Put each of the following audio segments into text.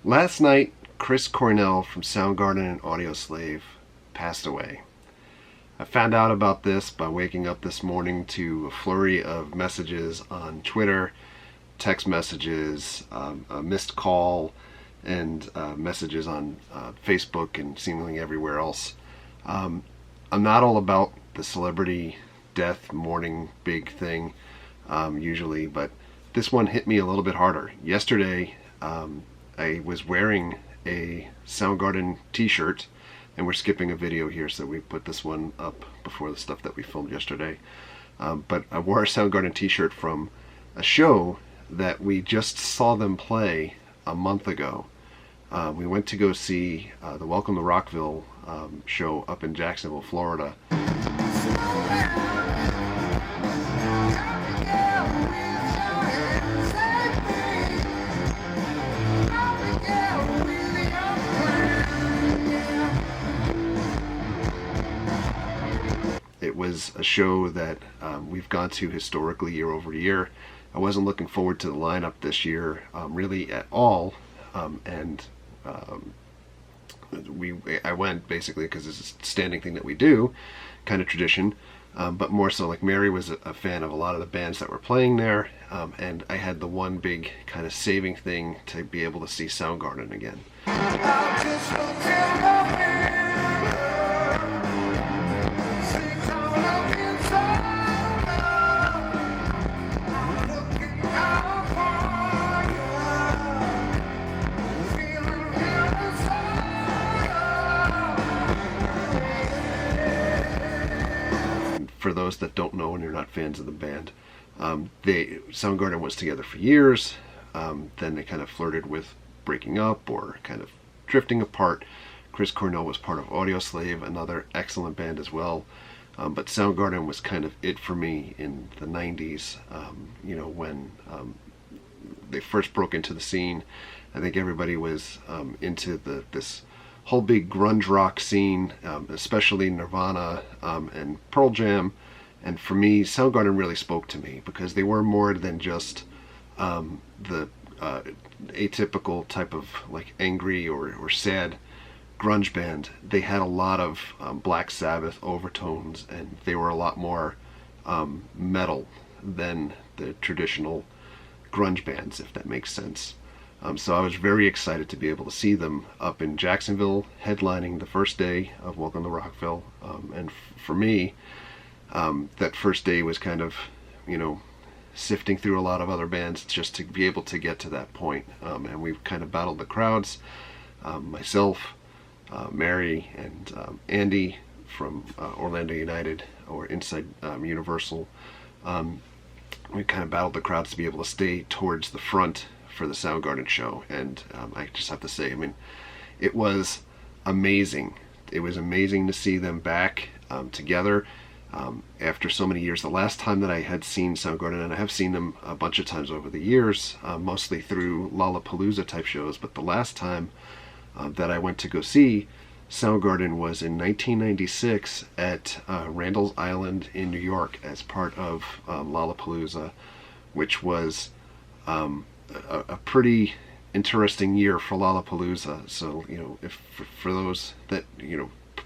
Last night, Chris Cornell from Soundgarden and Audioslave passed away. I found out about this by waking up this morning to a flurry of messages on Twitter, text messages, a missed call, and messages on Facebook and seemingly everywhere else. I'm not all about the celebrity death mourning big thing usually, but this one hit me a little bit harder. Yesterday, I was wearing a Soundgarden t-shirt, and we're skipping a video here, so we put this one up before the stuff that we filmed yesterday. But I wore a Soundgarden t-shirt from a show that we just saw them play a month ago. We went to go see the Welcome to Rockville show up in Jacksonville, Florida. It was a show that we've gone to historically year over year. I wasn't looking forward to the lineup this year really at all, and I went basically because it's a standing thing that we do, kind of tradition, but more so like Mary was a fan of a lot of the bands that were playing there, and I had the one big kind of saving thing to be able to see Soundgarden again. For those that don't know and you're not fans of the band, Soundgarden was together for years. Then they kind of flirted with breaking up or kind of drifting apart. Chris Cornell was part of Audioslave, another excellent band as well. But Soundgarden was kind of it for me in the 90s, when they first broke into the scene. I think everybody was into this whole big grunge rock scene, especially Nirvana and Pearl Jam. And for me, Soundgarden really spoke to me because they were more than just the atypical type of like angry or sad grunge band. They had a lot of Black Sabbath overtones, and they were a lot more metal than the traditional grunge bands, if that makes sense. So I was very excited to be able to see them up in Jacksonville, headlining the first day of Welcome to Rockville. And for me, that first day was kind of, sifting through a lot of other bands just to be able to get to that point. And we kind of battled the crowds. Myself, Mary, and Andy from Orlando United, or Inside Universal. We kind of battled the crowds to be able to stay towards the front for the Soundgarden show, and I just have to say, it was amazing. It was amazing to see them back together after so many years. The last time that I had seen Soundgarden, and I have seen them a bunch of times over the years, mostly through Lollapalooza type shows, but the last time that I went to go see Soundgarden was in 1996 at Randall's Island in New York as part of Lollapalooza, which was a pretty interesting year for Lollapalooza. So, if for those that,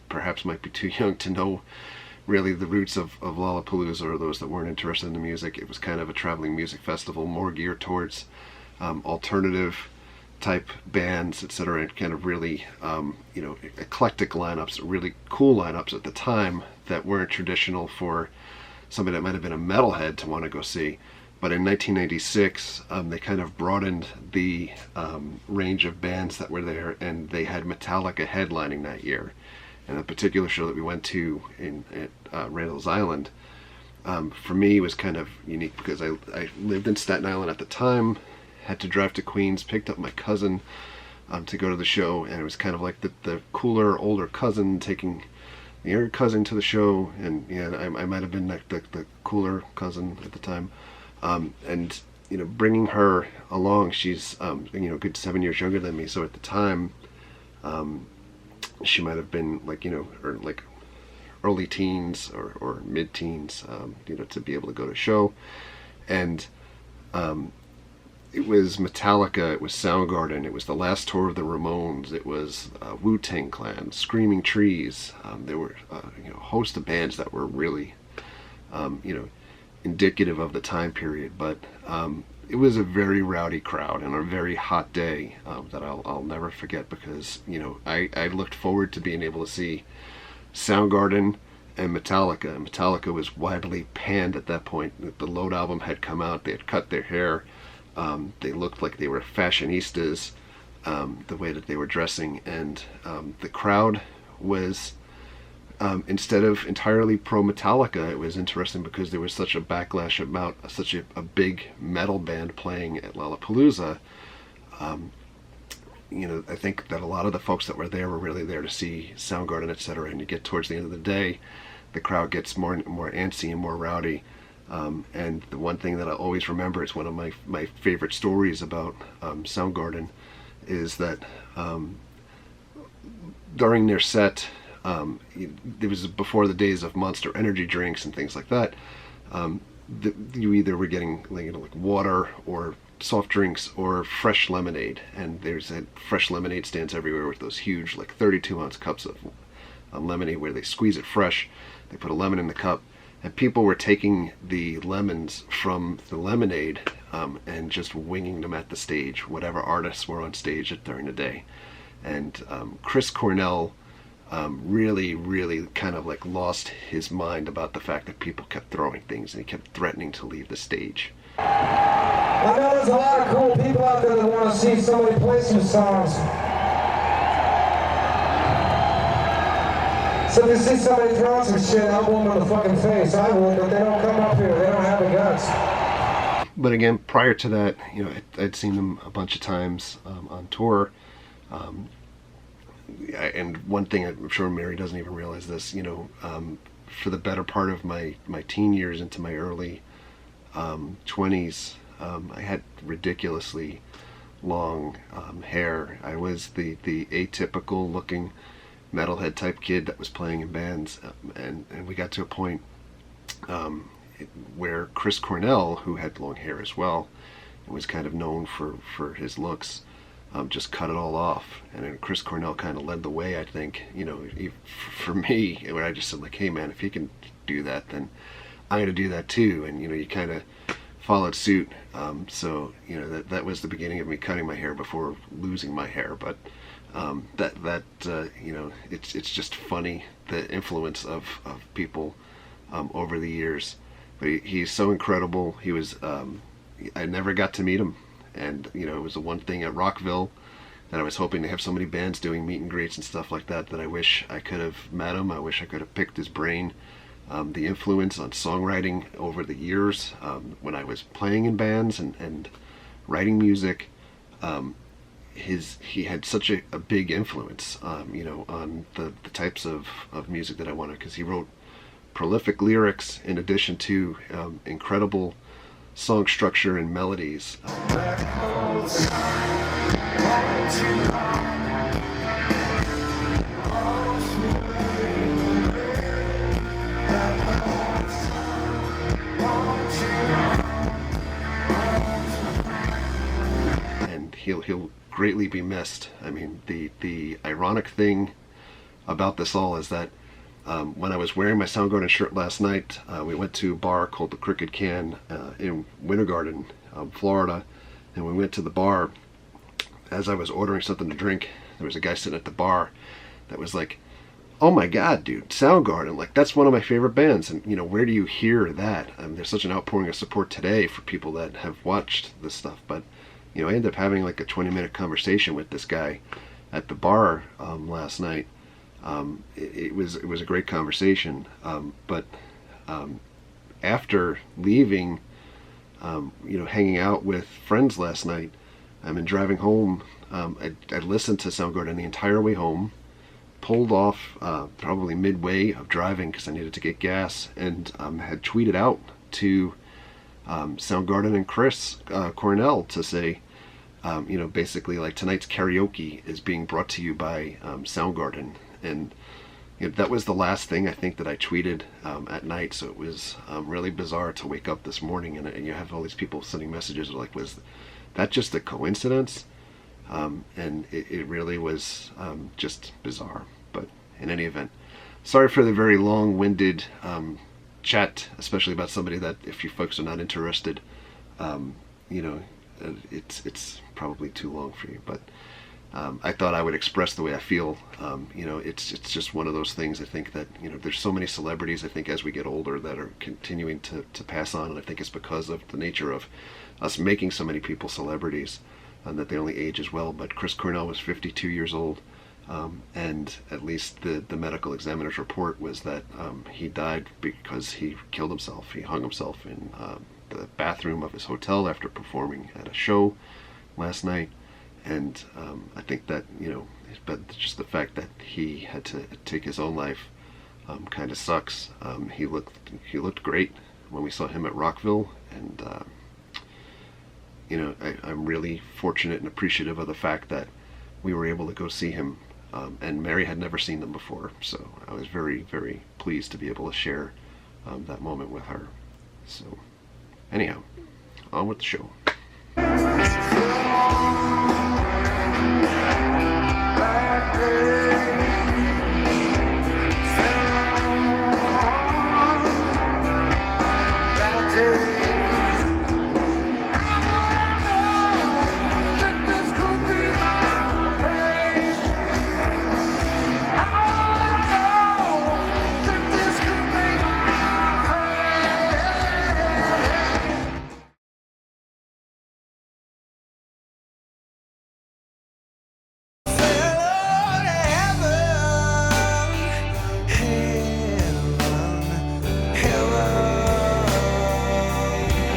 perhaps might be too young to know really the roots of Lollapalooza, or those that weren't interested in the music, it was kind of a traveling music festival, more geared towards alternative type bands, etc., and kind of really, eclectic lineups, really cool lineups at the time that weren't traditional for somebody that might have been a metalhead to want to go see. But in 1996, they kind of broadened the range of bands that were there, and they had Metallica headlining that year. And the particular show that we went to at Randall's Island, for me, was kind of unique because I lived in Staten Island at the time, had to drive to Queens, picked up my cousin to go to the show, and it was kind of like the cooler, older cousin taking the younger cousin to the show, and I might have been the cooler cousin at the time. And bringing her along, she's a good 7 years younger than me, so at the time she might have been or like early teens or mid-teens, to be able to go to a show. And it was Metallica, it was Soundgarden, it was the last tour of the Ramones, it was Wu-Tang Clan, Screaming Trees. There were a host of bands that were really indicative of the time period. But it was a very rowdy crowd and a very hot day that I'll never forget, because I looked forward to being able to see Soundgarden and Metallica. And Metallica was widely panned at that point. The Load album had come out. They had cut their hair. They looked like they were fashionistas, the way that they were dressing, and the crowd was, instead of entirely pro Metallica, it was interesting because there was such a backlash about such a big metal band playing at Lollapalooza. I think that a lot of the folks that were there were really there to see Soundgarden, etc. And you get towards the end of the day, the crowd gets more antsy and more rowdy. And the one thing that I always remember, is one of my favorite stories about Soundgarden, is that during their set, it was before the days of Monster Energy drinks and things like that. You either were getting like water or soft drinks or fresh lemonade, and there's fresh lemonade stands everywhere with those huge 32-ounce cups of lemonade where they squeeze it fresh. They put a lemon in the cup, and people were taking the lemons from the lemonade and just winging them at the stage, whatever artists were on stage during the day. And Chris Cornell really kind of lost his mind about the fact that people kept throwing things, and he kept threatening to leave the stage. I know there's a lot of cool people out there that want to see somebody play some songs. So if you see somebody throwing some shit, I'll blow them in the fucking face. I would, but they don't come up here. They don't have the guts. But again, prior to that, I'd seen them a bunch of times on tour. And one thing, I'm sure Mary doesn't even realize this, for the better part of my teen years into my early 20s, I had ridiculously long hair. I was the atypical looking metalhead type kid that was playing in bands, and we got to a point where Chris Cornell, who had long hair as well and was kind of known for his looks, just cut it all off. And then Chris Cornell kind of led the way, I think, for me, where I just said hey man, if he can do that, then I'm going to do that too. And you kind of followed suit. So that was the beginning of me cutting my hair before losing my hair. But it's just funny, the influence of people over the years. But he's so incredible. He was I never got to meet him, and it was the one thing at Rockville that I was hoping to have so many bands doing meet and greets and stuff like that I wish I could have met him. I wish I could have picked his brain. The influence on songwriting over the years, when I was playing in bands and writing music, he had such a big influence, on the types of music that I wanted, because he wrote prolific lyrics in addition to incredible song structure and melodies. And he'll greatly be missed. I mean, the ironic thing about this all is that when I was wearing my Soundgarden shirt last night, we went to a bar called the Crooked Can in Winter Garden, Florida, and we went to the bar. As I was ordering something to drink, there was a guy sitting at the bar that was like, "Oh my God, dude, Soundgarden, that's one of my favorite bands." And where do you hear that? There's such an outpouring of support today for people that have watched this stuff. But I ended up having a 20-minute conversation with this guy at the bar last night. It was a great conversation. But after leaving, hanging out with friends last night, and driving home, I listened to Soundgarden the entire way home, pulled off probably midway of driving because I needed to get gas, and had tweeted out to Soundgarden and Chris Cornell to say, basically tonight's karaoke is being brought to you by Soundgarden. And that was the last thing I think that I tweeted at night. So it was really bizarre to wake up this morning and you have all these people sending messages like, was that just a coincidence? And it really was just bizarre. But in any event, sorry for the very long-winded chat, especially about somebody that, if you folks are not interested, it's probably too long for you. But I thought I would express the way I feel. It's just one of those things. I think that, there's so many celebrities, I think, as we get older, that are continuing to pass on, and I think it's because of the nature of us making so many people celebrities, and that they only age as well. But Chris Cornell was 52 years old, and at least the medical examiner's report was that he died because he killed himself. He hung himself in the bathroom of his hotel after performing at a show last night. And I think that, but just the fact that he had to take his own life kind of sucks. He looked great when we saw him at Rockville, and I'm really fortunate and appreciative of the fact that we were able to go see him. And Mary had never seen them before, so I was very, very pleased to be able to share that moment with her. So anyhow, on with the show.